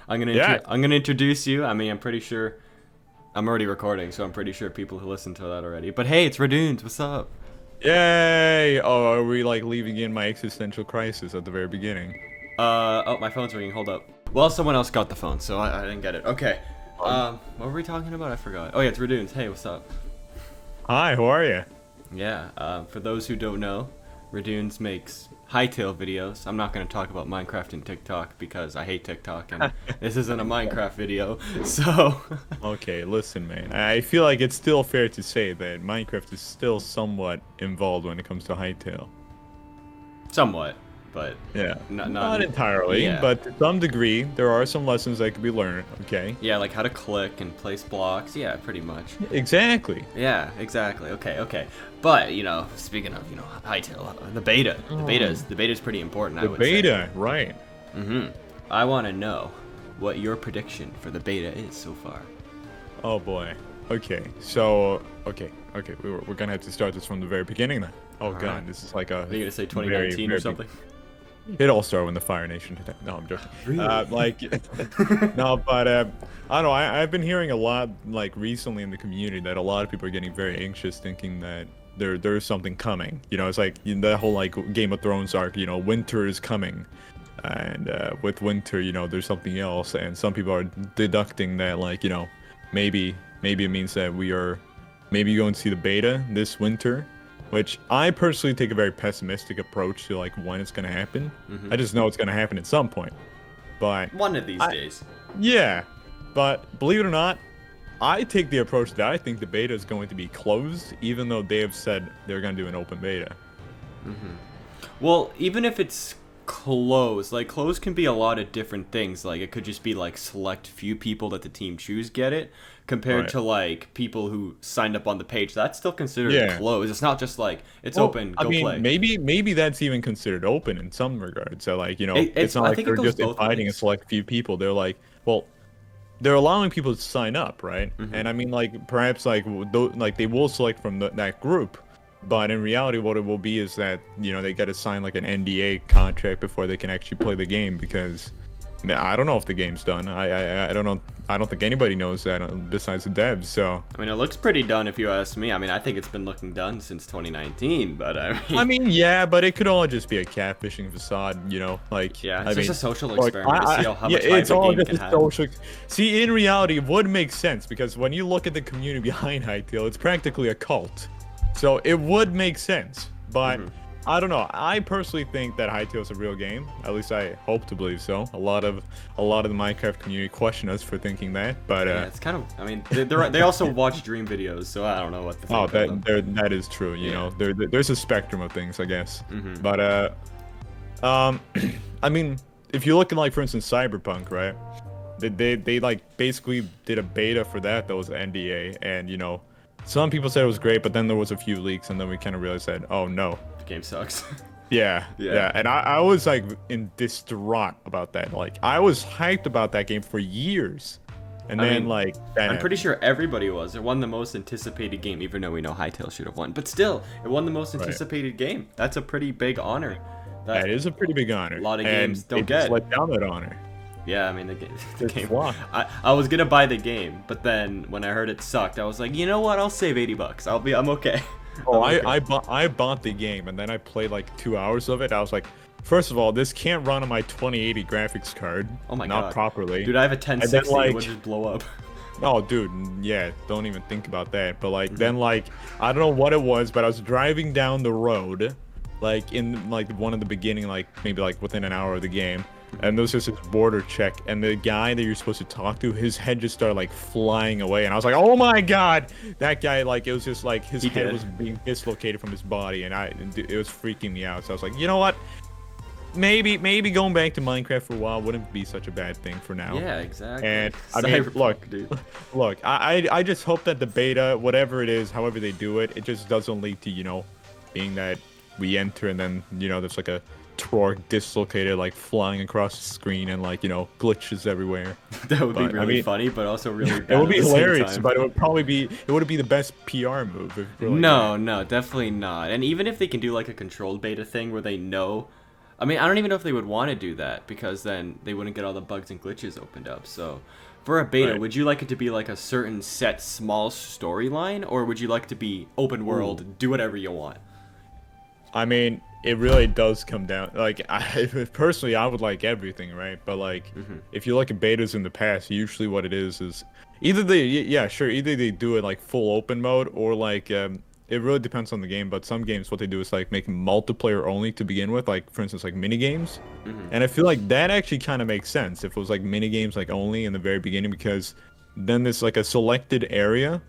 I'm gonna introduce you. I mean, I'm pretty sure I'm already recording, so I'm pretty sure people who listen to that already. But hey, it's Reddoons. What's up? Yay! Oh, are we like leaving in my existential crisis at the very beginning? Oh, my phone's ringing. Hold up. Well, someone else got the phone, so I didn't get it. Okay. What were we talking about? I forgot. Oh yeah, it's Reddoons. Hey, what's up? Hi, how are you? Yeah. For those who don't know, Reddoons makes Hytale videos. I'm not gonna talk about Minecraft and TikTok because I hate TikTok, and this isn't a Minecraft video. So. Okay, listen, man. I feel like it's still fair to say that Minecraft is still somewhat involved when it comes to Hytale. Somewhat, but Yeah, not not entirely, yeah. but to some degree, there are some lessons that could be learned. Okay. Yeah, like how to click and place blocks. Yeah, pretty much. Exactly. Yeah, exactly. Okay. But speaking of Hytale, the beta is pretty important. I The would say. beta, right? I want to know what your prediction for the beta is so far. Oh boy. Okay, so okay, we're gonna have to start this from the very beginning then. Oh god, right. this is like a. Are you gonna say 2019 or something? It all started when the Fire Nation did that. No, I'm joking. Really? No, but I don't know. I've been hearing a lot, like recently in the community, that a lot of people are getting very anxious, thinking that there's something coming. It's like the whole like Game of Thrones arc. Winter is coming, and with winter, there's something else, and some people are deducting that like maybe it means that we are maybe going to see the beta this winter. Which I personally take a very pessimistic approach to like when it's gonna happen. I just know it's gonna happen at some point. But One of these days. yeah. But believe it or not, I take the approach that I think the beta is going to be closed, even though they have said they're gonna do an open beta. Well, even if it's closed, like closed can be a lot of different things. Like it could just be like select few people that the team choose get it, compared Right. to like people who signed up on the page. That's still considered Yeah. closed. It's not just like it's Well, open, I go mean, play. maybe that's even considered open in some regards. So like, It's- it's not I like think it they're goes just both inviting a ways. select few people. They're like, well, they're allowing people to sign up, right? And I mean, like, perhaps like like they will select from that group, but in reality, what it will be is that they got to sign like an NDA contract before they can actually play the game because I don't know if the game's done. I don't know. I don't think anybody knows that besides the devs. So. I mean, it looks pretty done if you ask me. I mean, I think it's been looking done since 2019, but I mean, yeah, but it could all just be a catfishing facade, like yeah, I it's just mean, a social look, experiment to see how much yeah, hype it's a all game just can a have. social. See, in reality, it would make sense because when you look at the community behind Hytale, it's practically a cult, so it would make sense. But I don't know. I personally think that Hytale is a real game. At least I hope to believe so. A lot of the Minecraft community question us for thinking that, but Yeah, it's kind of. I mean, they also watch Dream videos, so I don't know what to think. oh, of them. that is true. There's a spectrum of things, I guess. But I mean, if you look at like for instance Cyberpunk, right? They like basically did a beta for that was NDA, and some people said it was great, but then there was a few leaks, and then we kind of realized that oh no, The game sucks. yeah, Yeah. and I was like in distraught about that. Like I was hyped about that game for years, and I then mean, like I'm pretty sure everybody was. It won the most anticipated game, even though we know Hytale should have won. But still, it won the most anticipated game. That's a pretty big honor. that is a pretty big honor. A lot of and games don't they just get. let down that honor. Yeah, I mean the It's game. flopped. I was gonna buy the game, but then when I heard it sucked, I was like, you know what? I'll save $80. I'm okay. Oh, I'm okay. I bought the game and then I played like 2 hours of it. I was like, first of all, this can't run on my 2080 graphics card. Oh my not god. properly. Dude, I have a then, 1060. It would like- just blow up. Oh, dude, yeah, don't even think about that. But like then like I don't know what it was, but I was driving down the road, like in like one of the beginning, like maybe like within an hour of the game. And there was just this border check, and the guy that you're supposed to talk to, his head just started like flying away, and I was like, "Oh my god!" That guy, like, it was just like his He head did. was being dislocated from his body, and it was freaking me out. So I was like, you know what? Maybe going back to Minecraft for a while wouldn't be such a bad thing for now. Yeah, exactly. And I mean, Cyberpunk, dude. Look, I just hope that the beta, whatever it is, however they do it, it just doesn't lead to being that we enter and then there's like a Torque dislocated, like flying across the screen and like glitches everywhere. That would be But, I really mean, funny, but also really bad It would be at the same hilarious, time. but it wouldn't be the best PR move. If it were like No, definitely not. And even if they can do like a controlled beta thing where they know I mean, I don't even know if they would want to do that because then they wouldn't get all the bugs and glitches opened up. So, for a beta, Right. would you like it to be like a certain set small storyline, or would you like it to be open world, do whatever you want? I mean, it really does come down. Like, personally, I would like everything, right? But like, if you look at betas in the past, usually what it is either yeah, sure, either they do it like full open mode or like, it really depends on the game. But some games, what they do is like make multiplayer only to begin with, like for instance, like mini games. And I feel like that actually kind of makes sense if it was like mini games like only in the very beginning, because then there's like a selected area.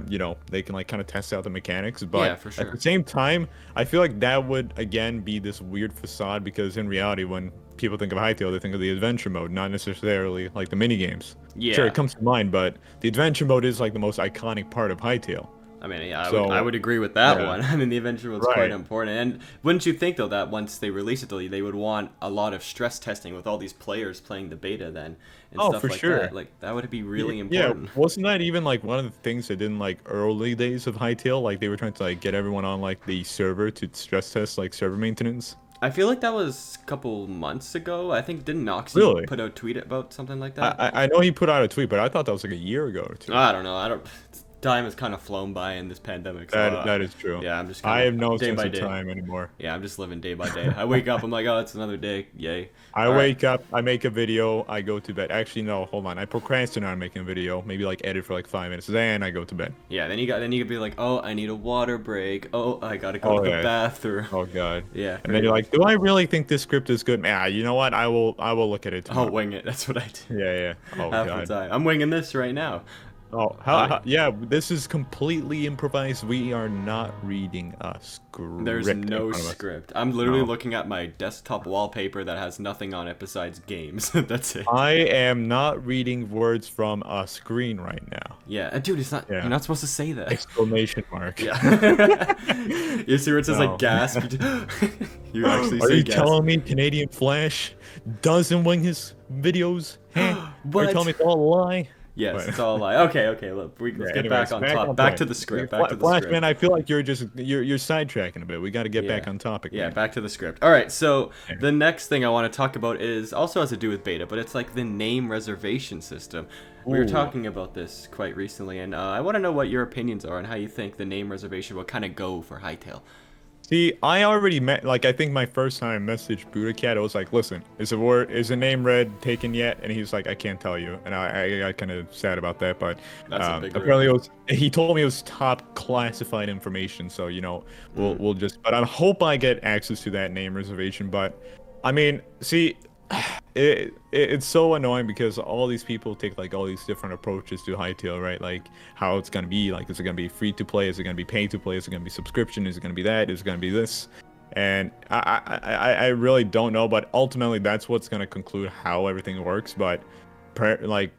You know, they can like kind of test out the mechanics, but Yeah, for sure. at the same time, I feel like that would again be this weird facade, because in reality, when people think of Hytale, they think of the adventure mode, not necessarily like the mini games. Yeah. Sure, it comes to mind, but the adventure mode is like the most iconic part of Hytale. I mean, yeah, So, I would agree with that yeah. one. I mean, the adventure was quite Right. important. And wouldn't you think, though, that once they release it, though, they would want a lot of stress testing with all these players playing the beta then and Oh, stuff for like sure. that? Like, that would be really Yeah, important. wasn't that even like one of the things they did in like early days of Hytale? Like they were trying to like get everyone on like the server to stress test like server maintenance. I feel like that was a couple months ago. I think, didn't Noxy Really? put out a tweet about something like that? I know he put out a tweet, but I thought that was like a year ago or two. I don't know. Time has kind of flown by in this pandemic. So, That is true. yeah, I'm just I have no day sense by of day. time anymore. Yeah, I'm just living day by day. I wake up, I'm like, oh, it's another day. Yay. I All right. wake up, I make a video, I go to bed. Actually, no, hold on. I procrastinate on making a video, maybe like edit for like 5 minutes, then I go to bed. Yeah, then you could be like, oh, I need a water break. Oh, I gotta go to the yeah. bathroom. Oh god. Yeah. And then you're like, do I really think this script is good? Ah, you know what? I will look at it I'll tomorrow. wing it. That's what I do. Yeah. Oh Half god. the time. I'm winging this right now. Oh, yeah, this is completely improvised. We are not reading a script. There's in no front of us. script. I'm literally No. looking at my desktop wallpaper that has nothing on it besides games. That's it. I am not reading words from a screen right now. Yeah, dude, it's not. Yeah. You're not supposed to say that. Exclamation mark. Yeah. You see where it says No. like gasp? You actually Are say you gasp. telling me CanadianFlash doesn't wing his videos? Huh? Are you What? telling me it's all a lie? Yes, But- it's all like okay. Look, let's get anyways, back on top. on Back point. to the script. Flash, Back to the script. man, I feel like you're sidetracking a bit. We got to get Yeah. back on topic. Yeah, man. back to the script. All right, so the next thing I want to talk about is also has to do with beta, but it's like the name reservation system. We were Ooh. talking about this quite recently, and I want to know what your opinions are and how you think the name reservation will kind of go for Hytale. See, I already met, like, I think my first time I messaged BuddhaCat, I was like, listen, is the name Red taken yet? And he's like, I can't tell you. And I got kind of sad about that, but That's a big apparently he told me it was top classified information. So, you know, we'll just, but I hope I get access to that name reservation. But I mean, see, it's so annoying because all these people take like all these different approaches to Hytale, right? Like how it's gonna be, like is it gonna be free to play, is it gonna be pay to play, is it gonna be subscription, is it gonna be that, is it gonna be this? And I really don't know, but ultimately that's what's gonna conclude how everything works. But I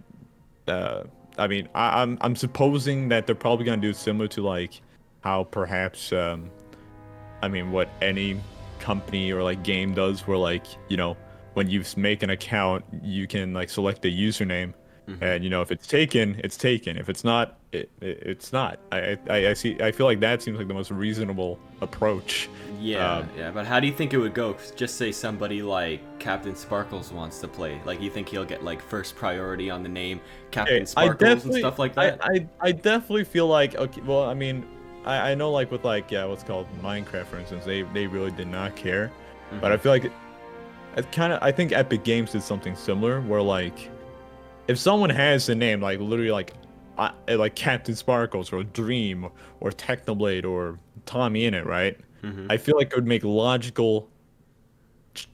mean, I'm supposing that they're probably gonna do similar to like how perhaps I mean what any company or like game does, where like, you know, when you make an account, you can like select a username, and you know if it's taken, it's taken. If it's not, it's not. I feel like that seems like the most reasonable approach. Yeah, but how do you think it would go? Just say somebody like Captain Sparkles wants to play. Like, you think he'll get like first priority on the name Captain Sparkles and stuff like that? I definitely feel like, okay, well, I mean, I know like with like what's called Minecraft, for instance, they really did not care, but I feel like I think Epic Games did something similar, where like if someone has the name like literally like Captain Sparkles or Dream or Technoblade or Tommy in it, right? I feel like it would make logical,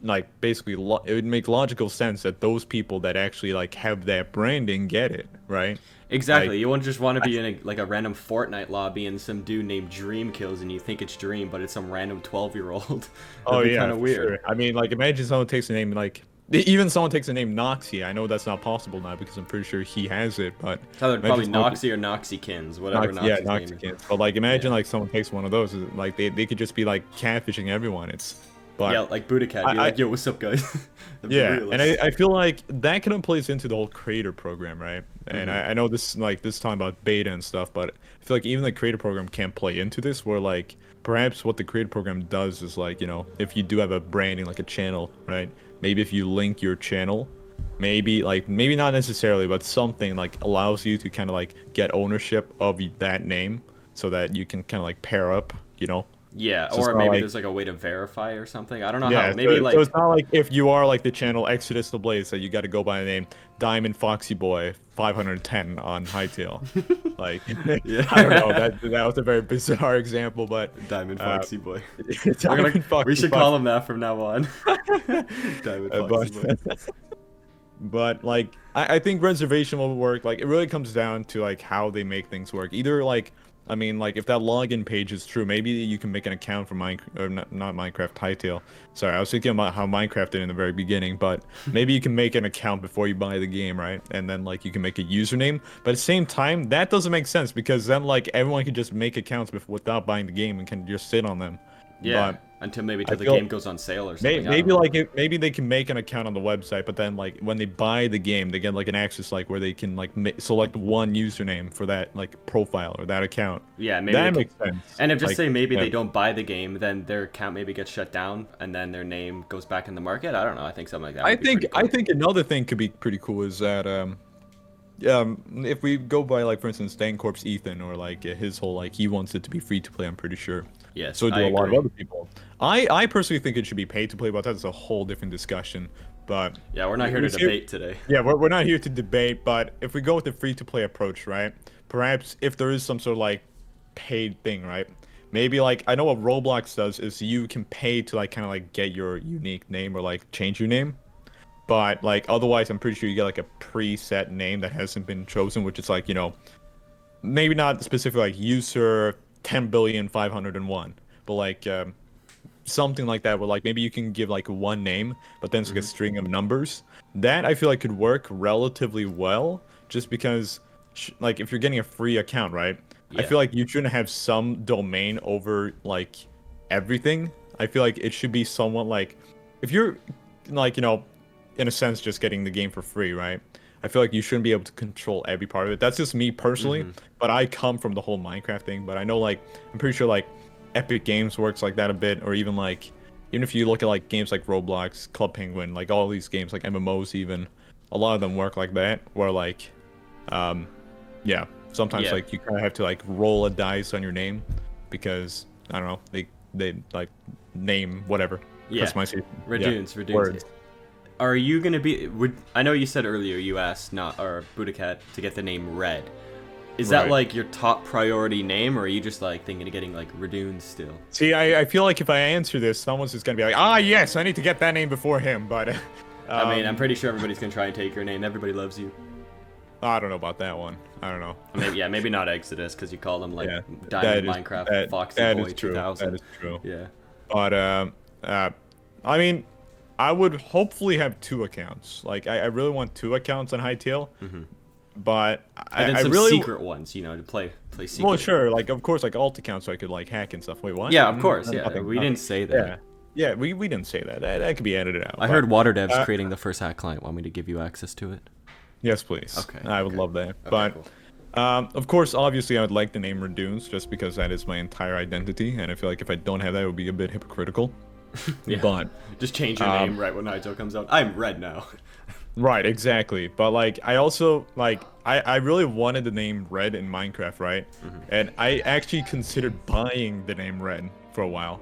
like basically it would make logical sense that those people that actually like have that branding get it, right? Exactly. Like, You won't just want to be in a random Fortnite lobby and some dude named Dream kills and you think it's Dream, but it's some random 12-year-old. Oh yeah, kind of for weird. sure. I mean, like imagine someone takes the name like even someone takes the name Noxy. I know that's not possible now because I'm pretty sure he has it, but Either probably imagine someone- Noxy or Noxykins, whatever yeah, Noxy's name is. Noxykins. But like imagine like someone takes one of those, like they could just be like catfishing everyone. It's But yeah, like Budokat, be like, yo, what's up, guys? yeah, and I feel like that kind of plays into the whole creator program, right? And I know this time about beta and stuff, but I feel like even the creator program can play into this, where like perhaps what the creator program does is like, you know, if you do have a branding like a channel, right? Maybe if you link your channel, maybe not necessarily, but something like allows you to kind of like get ownership of that name, so that you can kind of like pair up, you know. Yeah, So it's or not maybe like, there's like a way to verify or something. I don't know yeah, how. Maybe so like it's not like if you are like the channel Exodus the Blaze, that you got to go by the name Diamond Foxy Boy 510 on Hytale. Like, yeah. I don't know, that was a very bizarre example, but Diamond Foxy Boy. Diamond Foxy We should Boy. call him that from now on. Diamond Foxy Boy. But like, I think Reservation will work. Like, it really comes down to like how they make things work. Either like, I mean, like, if that login page is true, maybe you can make an account for Minecraft, or not Minecraft, Hytale. Sorry, I was thinking about how Minecraft did in the very beginning, but maybe you can make an account before you buy the game, right? And then, like, you can make a username. But at the same time, that doesn't make sense, because then, like, everyone can just make accounts without buying the game and can just sit on them. Yeah, But until the game goes on sale or something. maybe they can make an account on the website, but then like when they buy the game, they get like an access like where they can like select one username for that like profile or that account. Yeah, maybe that makes sense. And if just like, say maybe yeah. they don't buy the game, then their account maybe gets shut down, and then their name goes back in the market. I don't know. I think something like that. I think another thing could be pretty cool is that if we go by like for instance Dancorp's Ethan, or like his whole like he wants it to be free to play. I'm pretty sure. Yes, so do I a lot of agree. other people. I personally think it should be paid to play, but that's a whole different discussion. But yeah, we're not here to debate today. Yeah, we're not here to debate, but if we go with the free-to-play approach, right? Perhaps if there is some sort of like paid thing, right? Maybe like I know what Roblox does is you can pay to like kind of like get your unique name or like change your name. But like otherwise, I'm pretty sure you get like a preset name that hasn't been chosen, which is like, you know, maybe not specific like user 10,501,000,001, but like something like that, where like maybe you can give like one name, but then it's like a string of numbers. That I feel like could work relatively well, just because like if you're getting a free account, right? Yeah. I feel like you shouldn't have some domain over like everything. I feel like it should be somewhat like if you're like, you know, in a sense just getting the game for free, right? I feel like you shouldn't be able to control every part of it. That's just me personally, but I come from the whole Minecraft thing. But I know like I'm pretty sure like Epic Games works like that a bit, or even if you look at like games like Roblox, Club Penguin, like all these games like MMOs, even a lot of them work like that, where like yeah, sometimes like you kind of have to like roll a dice on your name, because I don't know, they like name whatever. Yeah, Reddoons. Words. Are you gonna be? I know you said earlier you asked Budokat to get the name Red. Is that like your top priority name, or are you just like thinking of getting like Reddoons still? See, I feel like if I answer this, someone's just gonna be like, ah, yes, I need to get that name before him. But I mean, I'm pretty sure everybody's gonna try and take your name. Everybody loves you. I don't know about that one. I don't know. Maybe not Exodus, because you call them like Diamond Minecraft Foxy Boy 2000. That is true. Yeah. But I mean, I would hopefully have 2 accounts. Like I really want 2 accounts on Hytale. But and then some really secret ones, you know, to play secret. Well, sure, like of course, like alt accounts, so I could like hack and stuff. Wait, what? Yeah, of course. Yeah, we didn't say that. Yeah, we didn't say that. That could be edited out. I heard WaterDev's creating the first hack client. Want me to give you access to it? Yes, please. Okay. I would love that. Okay, but cool. of course, obviously, I would like the name Reddoons, just because that is my entire identity, and I feel like if I don't have that, it would be a bit hypocritical. Yeah. But just change your name right when Hytale comes out. I'm Red now. Right, exactly. But like I also like I really wanted the name Red in Minecraft, right? And I actually considered buying the name Red for a while.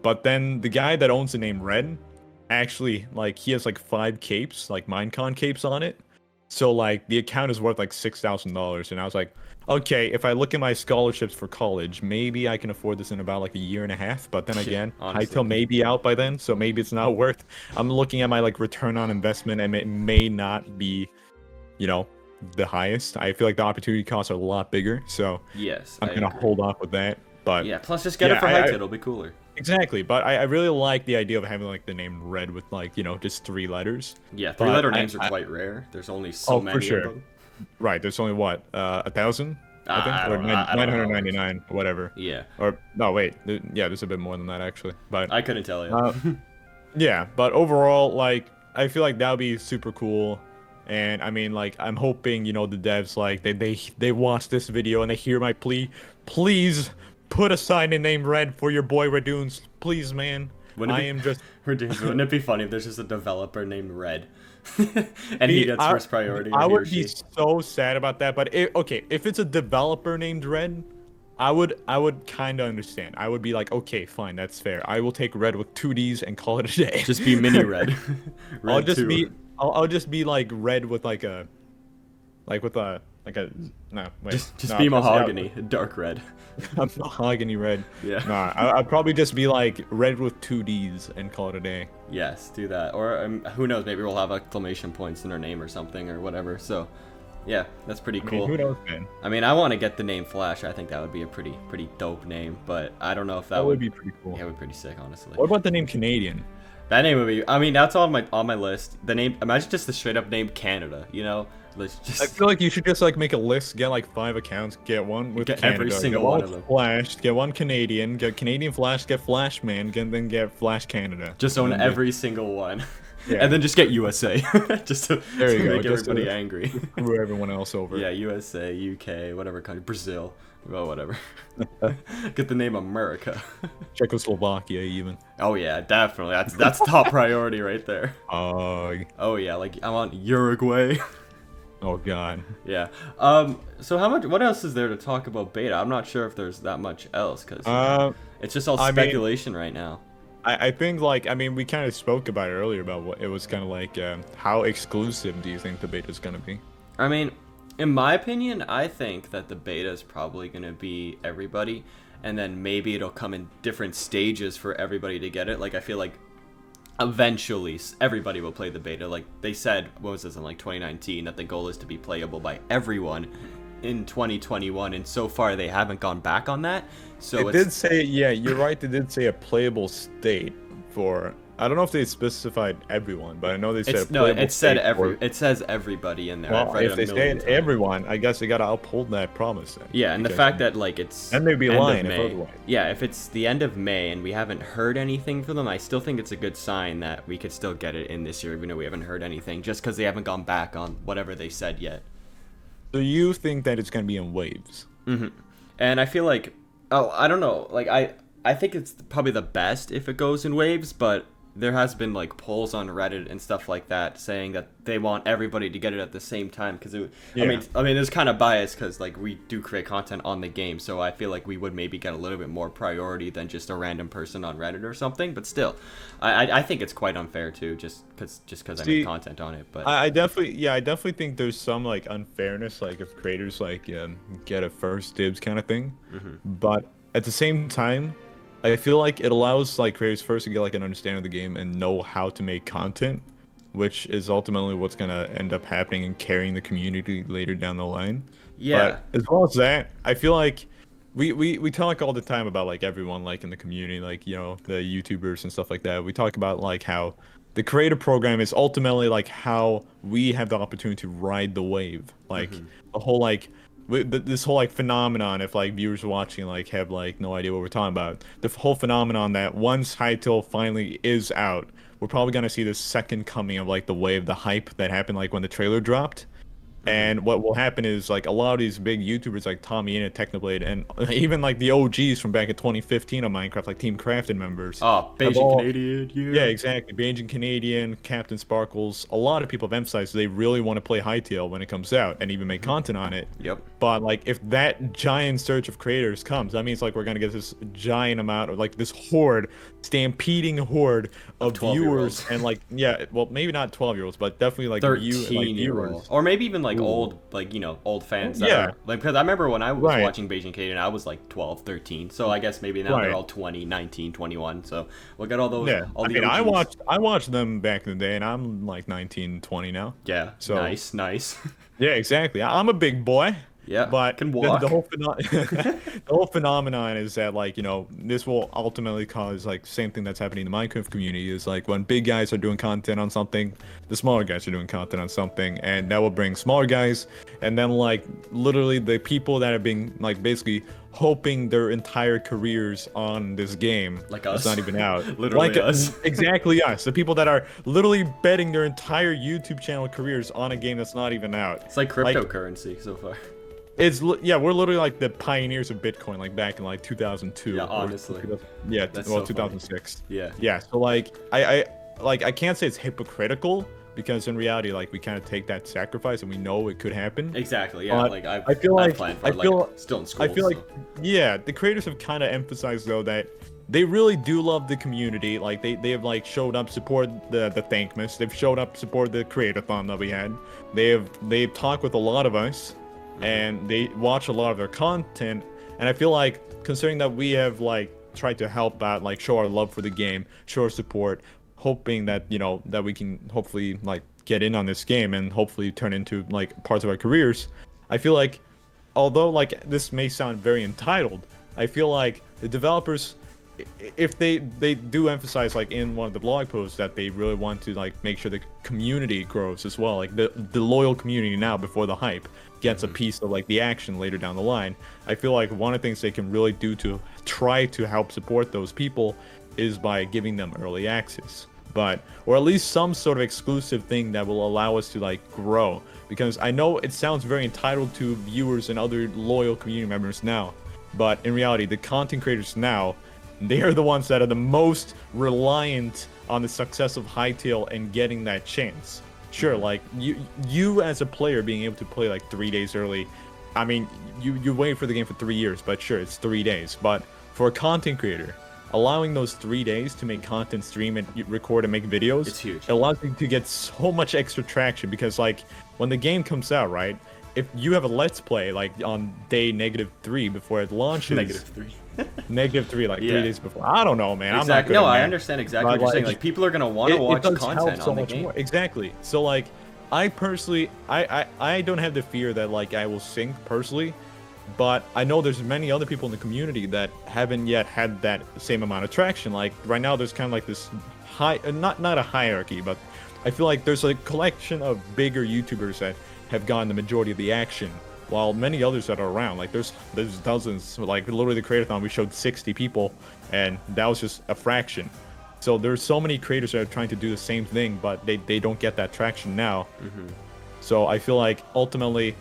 But then the guy that owns the name Red actually like he has like 5 capes, like Minecon capes on it. So like the account is worth like $6,000, and I was like, okay, if I look at my scholarships for college, maybe I can afford this in about like a year and a half. But then again, Hytale may be out by then, so maybe it's not worth. I'm looking at my like return on investment, and it may not be, you know, the highest. I feel like the opportunity costs are a lot bigger, so yes, I'm gonna hold off with that. But yeah, plus just get it for Hytale, it'll be cooler. Exactly, but I really like the idea of having like the name Red with like, you know, just 3 letters. Yeah, 3-letter names are quite rare. There's only so many of them. Right, there's only what, 1,000? I think, or I don't know. 999, whatever. Yeah. Or no, wait, yeah, there's a bit more than that actually. But I couldn't tell you. yeah, but overall, like, I feel like that would be super cool. And I mean, like, I'm hoping, you know, the devs, like, they watch this video and they hear my plea. Please put a sign in named Red for your boy Reddoons. Please, man. I am just Reddoons. Wouldn't it be funny if there's just a developer named Red, and he gets first priority? I would be so sad about that. But okay, if it's a developer named Red, I would kind of understand. I would be like, okay, fine, that's fair. I will take Red with 2Ds and call it a day. Just be mini Red. Red I'll just be like Red with like a no, wait. Just be mahogany, dark red. Mahogany red. Yeah. Nah, I'd probably just be like Red with 2Ds and call it a day. Yes, do that. Or who knows? Maybe we'll have exclamation points in our name or something or whatever. So, yeah, that's pretty cool. I mean, who knows, man? I mean, I want to get the name Flash. I think that would be a pretty dope name. But I don't know if that would be pretty cool. Yeah, it would be pretty sick, honestly. What about the name Canadian? That name would be. I mean, that's on my list. The name. Imagine just the straight up name Canada. You know. I feel like you should just like make a list, get like 5 accounts, get one with Canada, every single one of them. Flash, get one Canadian, get Canadian Flash, get Flashman, and then get Flash Canada. Just own every single one, yeah. And then just get USA, just to make everybody angry. Screw everyone else over. Yeah, USA, UK, whatever country, Brazil, well, whatever. Get the name America. Czechoslovakia, even. Oh yeah, definitely. That's top priority right there. Oh yeah, like I want Uruguay. Oh god. Yeah. So what else is there to talk about beta? I'm not sure if there's that much else because it's just all speculation right now. I think like we kind of spoke about it earlier about what it was kind of like. How exclusive do you think the beta is gonna be? I mean, in my opinion, I think that the beta is probably gonna be everybody, and then maybe it'll come in different stages for everybody to get it. Like I feel like eventually everybody will play the beta. Like they said, what was this, in like 2019, that the goal is to be playable by everyone in 2021, and so far they haven't gone back on that. So it did say, yeah, you're right, they did say a playable state for, I don't know if they specified everyone, but I know they said it says everybody in there. Well, if they say everyone, I guess they gotta uphold that promise then. Yeah, and the fact that like it's and they'd be lying if otherwise. Yeah, if it's the end of May and we haven't heard anything from them, I still think it's a good sign that we could still get it in this year, even though we haven't heard anything, just because they haven't gone back on whatever they said yet. So you think that it's gonna be in waves? Mm-hmm. And I feel like, I don't know, like I think it's probably the best if it goes in waves, but there has been like polls on Reddit and stuff like that saying that they want everybody to get it at the same time because I mean it's kind of biased because like we do create content on the game, so I feel like we would maybe get a little bit more priority than just a random person on Reddit or something. But still, I think it's quite unfair too, just because I make content on it. But I definitely think there's some like unfairness, like if creators like get a first dibs kind of thing, but at the same time, I feel like it allows like creators first to get like an understanding of the game and know how to make content, which is ultimately what's gonna end up happening and carrying the community later down the line. Yeah. But as well as that, I feel like we talk all the time about like everyone like in the community, like, you know, the YouTubers and stuff like that. We talk about like how the creator program is ultimately like how we have the opportunity to ride the wave, like the whole like. This whole like phenomenon, if like viewers watching like have like no idea what we're talking about, the whole phenomenon that once Hytale finally is out, we're probably gonna see the second coming of like the wave, the hype that happened like when the trailer dropped. And what will happen is like a lot of these big YouTubers like Tommy and Technoblade and even like the OGs from back in 2015 on Minecraft, like Team Crafted members. Oh, Beijing Canadian. Yeah, exactly. Beijing Canadian, Captain Sparkles. A lot of people have emphasized they really want to play Hytale when it comes out and even make content on it. Yep. But like if that giant surge of creators comes, that means like we're gonna get this giant amount of like this horde, stampeding horde of viewers and like maybe not 12-year-olds, but definitely like 13-year-olds, or maybe even like old, like, you know, old fans that are, like, because I remember when I was watching Beijing Canadian, I was like 12, 13, so I guess maybe now they're all 20, 19, 21, so we'll get all those. All the OGs. I watched them back in the day, and I'm like 19, 20 now. Yeah, so nice. Yeah, exactly. I'm a big boy. Yeah, But can walk. the whole phenomenon is that, like, this will ultimately cause, like, same thing that's happening in the Minecraft community is, like, when big guys are doing content on something, the smaller guys are doing content on something, and that will bring smaller guys, and then, like, literally the people that have been, like, basically hoping their entire careers on this game Like that's us. not even out. Literally like us. Exactly us. The people that are literally betting their entire YouTube channel careers on a game that's not even out. It's like cryptocurrency so far. We're literally like the pioneers of Bitcoin, like back in like 2002. Yeah, honestly. That's so 2006. Yeah. Yeah. So like I can't say it's hypocritical because in reality, like we kind of take that sacrifice and we know it could happen. Exactly. Yeah. But Like I feel like still in school. I feel like yeah, the creators have kind of emphasized though that they really do love the community. Like they have like showed up support the Thankmas. They've showed up support the Creator-thon that we had. They've talked with a lot of us. And they watch a lot of their content, and I feel like considering that we have like tried to help out, like show our love for the game, show our support, hoping that that we can hopefully like get in on this game and hopefully turn into like parts of our careers. I feel like although like this may sound very entitled, I feel like the developers, if they do emphasize like in one of the blog posts that they really want to like make sure the community grows as well, like the loyal community now before the hype gets a piece of like the action later down the line. I feel like one of the things they can really do to try to help support those people is by giving them early access, or at least some sort of exclusive thing that will allow us to like grow, because I know it sounds very entitled to viewers and other loyal community members now, but in reality the content creators now, they are the ones that are the most reliant on the success of Hytale and getting that chance. Sure, like you as a player being able to play like 3 days early, I mean, you wait for the game for 3 years, but sure, it's 3 days. But for a content creator, allowing those 3 days to make content, stream and record and make videos, it's huge. It allows you to get so much extra traction, because like when the game comes out, right? If you have a let's play like on day -3 before it launches, -3. -3, like 3 days before. I don't know, man. Exactly. I'm not good No, at I math. understand exactly what you're saying. Like people are gonna want to watch content on the game. More. Exactly. So like, I personally, I don't have the fear that like I will sink personally, but I know there's many other people in the community that haven't yet had that same amount of traction. Like right now, there's kind of like this not a hierarchy, but I feel like there's a collection of bigger YouTubers that have gotten the majority of the action, while many others that are around, like there's dozens. Like literally the Creator-thon, we showed 60 people, and that was just a fraction. So there's so many creators that are trying to do the same thing, but they don't get that traction now. So I feel like ultimately,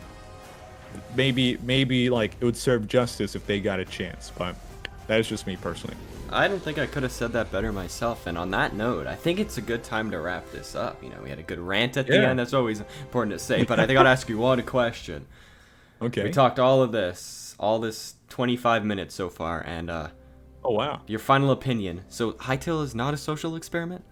maybe like it would serve justice if they got a chance, but that is just me personally. I don't think I could have said that better myself. And on that note, I think it's a good time to wrap this up. We had a good rant at the end. That's always important to say. But I think I'll ask you one question. Okay. We talked all this 25 minutes so far, and oh wow. Your final opinion. So Hytale is not a social experiment?